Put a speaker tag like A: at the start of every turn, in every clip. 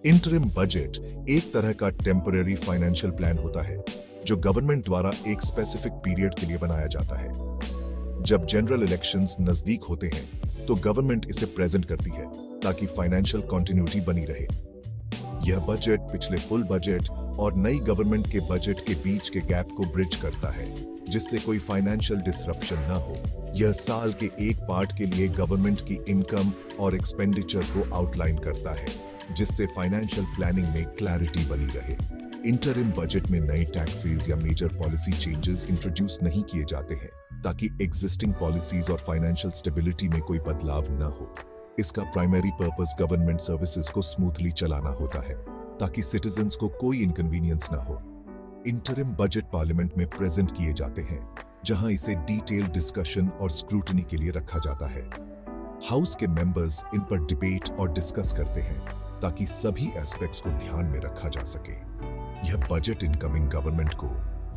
A: Interim budget एक तरह का टेम्पररी फाइनेंशियल प्लान होता है जो गवर्नमेंट द्वारा एक स्पेसिफिक पीरियड के लिए बनाया जाता है। जब जनरल इलेक्शंस नजदीक होते हैं तो गवर्नमेंट इसे प्रेजेंट करती है ताकि फाइनेंशियल कंटिन्यूटी बनी रहे। यह बजट पिछले फुल बजट और नई गवर्नमेंट के बजट के बीच के गैप को ब्रिज करता है जिससे कोई फाइनेंशियल डिसरप्शन न हो। यह साल के एक पार्ट के लिए गवर्नमेंट की इनकम और एक्सपेंडिचर को आउटलाइन करता है जिससे फाइनेंशियल प्लानिंग में क्लैरिटी बनी रहे। इंटरिम बजट में नए टैक्सेस या मेजर पॉलिसी चेंजेस इंट्रोड्यूस नहीं किए जाते हैं ताकि एग्जिस्टिंग पॉलिसीज और फाइनेंशियल स्टेबिलिटी में कोई बदलाव न हो। इसका प्राइमरी पर्पस गवर्नमेंट सर्विसेज को स्मूथली चलाना होता है ताकि सिटीजन्स को कोई इनकन्वीनियंस न हो। इंटरिम बजट पार्लियामेंट में प्रेजेंट किए जाते हैं जहां इसे डिटेल्ड डिस्कशन और स्क्रूटनी के लिए रखा जाता है। हाउस के मेंबर्स इन पर डिबेट और डिस्कस करते हैं ताकि सभी एस्पेक्ट्स को ध्यान में रखा जा सके। यह बजट इनकमिंग गवर्नमेंट को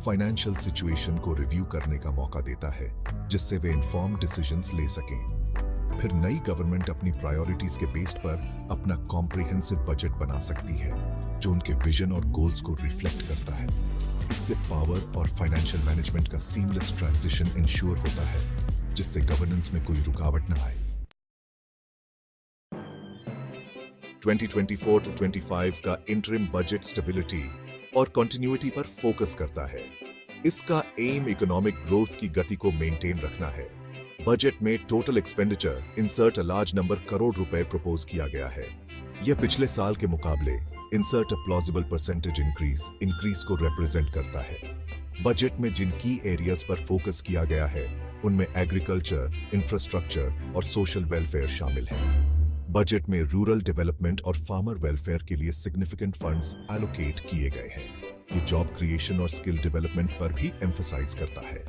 A: फाइनेंशियल सिचुएशन को रिव्यू करने का मौका देता है जिससे वे इन्फॉर्म्ड डिसीजंस ले सकें। फिर नई गवर्नमेंट अपनी प्रायोरिटीज के बेस पर अपना कॉम्प्रिहेंसिव बजट बना सकती है जो उनके विजन और गोल्स को रिफ्लेक्ट करता है। इससे पावर और फाइनेंशियल मैनेजमेंट का सीमलेस ट्रांजिशन इंश्योर होता है जिससे गवर्नेंस में कोई रुकावट न आए। 2024-25 का इंटरिम बजट स्टेबिलिटी और कंटिन्यूटी पर फोकस करता है। इसका एम इकोनॉमिक ग्रोथ की गति को मेंटेन रखना है। बजट में total expenditure insert a large number crore रुपए प्रपोज किया गया है। यह पिछले साल के मुकाबले insert a plausible percentage increase को रिप्रेजेंट करता है। बजट में जिन की एरियाज पर फोकस किया गया है उनमें एग्रीकल्चर, इंफ्रास्ट्रक्चर और सोशल वेलफेयर शामिल है। बजट में रूरल डेवलपमेंट और फार्मर वेलफेयर के लिए सिग्निफिकेंट फंड्स एलोकेट किए गए हैं। ये जॉब क्रिएशन और स्किल डेवलपमेंट पर भी एम्फसाइज करता है।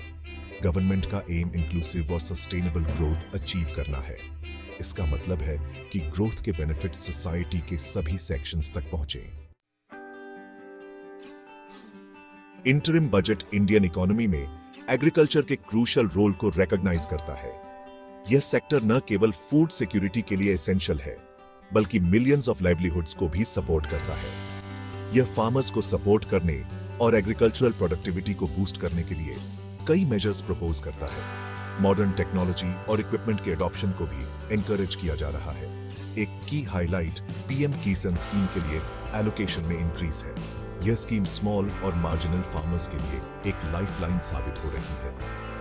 A: गवर्नमेंट का एम इंक्लूसिव और सस्टेनेबल ग्रोथ अचीव करना है। इसका मतलब है कि ग्रोथ के बेनिफिट सोसाइटी के सभी सेक्शंस तक पहुंचे। इंटरिम बजट इंडियन इकोनॉमी में एग्रीकल्चर के क्रूशियल रोल को रिकॉग्नाइज करता है। यह सेक्टर न केवल फूड सिक्योरिटी के लिए एसेंशियल है बल्कि मिलियंस ऑफ लाइवलीहुड्स को भी सपोर्ट करता है। यह फार्मर्स को सपोर्ट करने और एग्रीकल्चरल प्रोडक्टिविटी को बूस्ट करने के लिए कई मेजर्स प्रपोज करता है। मॉडर्न टेक्नोलॉजी और इक्विपमेंट के अडॉप्शन को भी एनकरेज किया जा रहा है। एक की हाईलाइट पीएम किसान स्कीम के लिए एलोकेशन में इंक्रीज है। यह स्कीम स्मॉल और मार्जिनल फार्मर्स के लिए एक लाइफलाइन साबित हो रही है।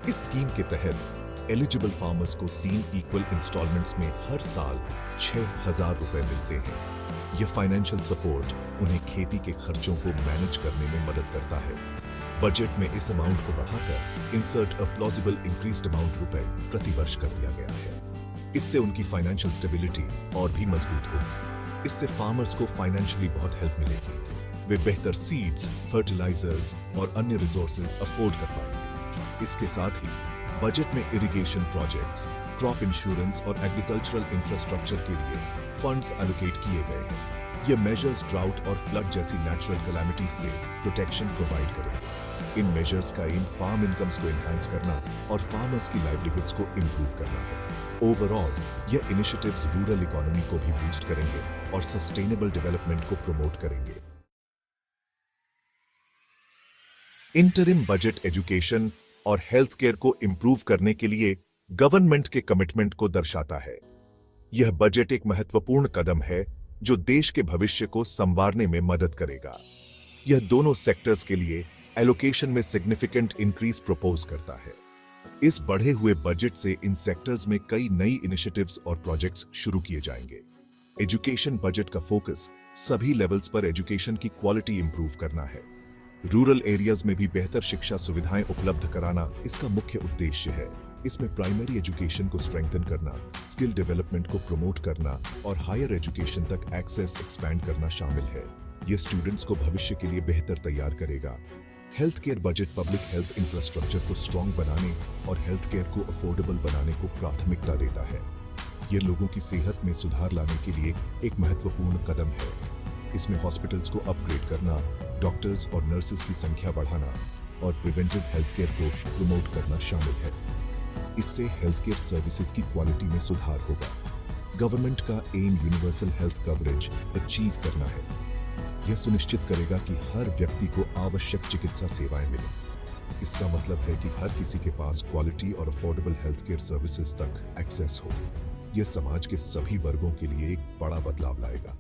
A: इस स्कीम के तहत एलिजिबल फार्मर्स को 3 इक्वल इंस्टॉलमेंट्स में हर साल 6,000 रुपए मिलते हैं। यह फाइनेंशियल सपोर्ट उन्हें खेती के खर्चों को मैनेज करने में मदद करता है। बजट में इस अमाउंट को बढ़ाकर insert a plausible increased amount रुपए प्रति वर्ष कर दिया गया है। इससे उनकी फाइनेंशियल स्टेबिलिटी और भी मजबूत होगी। इससे फार्मर्स को फाइनेंशियली बहुत हेल्प मिलेगी। वे बेहतर सीड्स, फर्टिलाइजर्स और अन्य रिसोर्सेज अफोर्ड कर पाएंगे। इसके साथ ही बजट में इरिगेशन प्रोजेक्ट्स, क्रॉप इंश्योरेंस और एग्रीकल्चरल इंफ्रास्ट्रक्चर के लिए फंड्स एलोकेट किए गए हैं। ये मेजर्स ड्राउट और फ्लड जैसी नेचुरल कैलामिटीज से प्रोटेक्शन प्रोवाइड करेंगे। इन मेजर्स का एम फार्म इनकम्स को एनहांस करना और फार्मर्स की लाइवलीहुड्स को इंप्रूव करना है। ओवरऑल यह इनिशिएटिव्स रूरल इकोनॉमी को भी बूस्ट करेंगे और सस्टेनेबल डेवलपमेंट को प्रमोट करेंगे। इंटरिम बजट एजुकेशन और हेल्थ केयर को इंप्रूव करने के लिए गवर्नमेंट के कमिटमेंट को दर्शाता है। यह बजट एक महत्वपूर्ण कदम है जो देश के भविष्य को संवारने में मदद करेगा। यह दोनों सेक्टर्स के लिए एलोकेशन में सिग्निफिकेंट इंक्रीज प्रपोज करता है। इस बढ़े हुए बजट से इन सेक्टर्स में कई नई इनिशिएटिव्स और प्रोजेक्ट्स शुरू किए जाएंगे। एजुकेशन बजट का फोकस सभी लेवल्स पर एजुकेशन की क्वालिटी इंप्रूव करना है। रूरल एरियाज में भी बेहतर शिक्षा सुविधाएं उपलब्ध कराना इसका मुख्य उद्देश्य है। इसमें प्राइमरी एजुकेशन को स्ट्रेंथन करना, स्किल डेवलपमेंट को प्रमोट करना और हायर एजुकेशन तक एक्सेस एक्सपैंड करना शामिल है। यह स्टूडेंट्स को भविष्य के लिए बेहतर तैयार करेगा। Health care budget public health infrastructure को स्ट्रॉन्ग बनाने और हेल्थ केयर को अफोर्डेबल बनाने को प्राथमिकता देता है। यह लोगों की सेहत में सुधार लाने के लिए एक महत्वपूर्ण कदम है। इसमें हॉस्पिटल्स को अपग्रेड करना, डॉक्टर्स और नर्सेस की संख्या बढ़ाना और प्रिवेंटिव हेल्थ केयर को प्रमोट करना शामिल है। इससे हेल्थ केयर सर्विसेज की क्वालिटी में सुधार होगा। गवर्नमेंट का aim universal health coverage achieve करना है। यह सुनिश्चित करेगा कि हर व्यक्ति को आवश्यक चिकित्सा सेवाएं मिलें। इसका मतलब है कि हर किसी के पास क्वालिटी और अफोर्डेबल हेल्थ केयर सर्विसेज तक एक्सेस हो। यह समाज के सभी वर्गों के लिए एक बड़ा बदलाव लाएगा।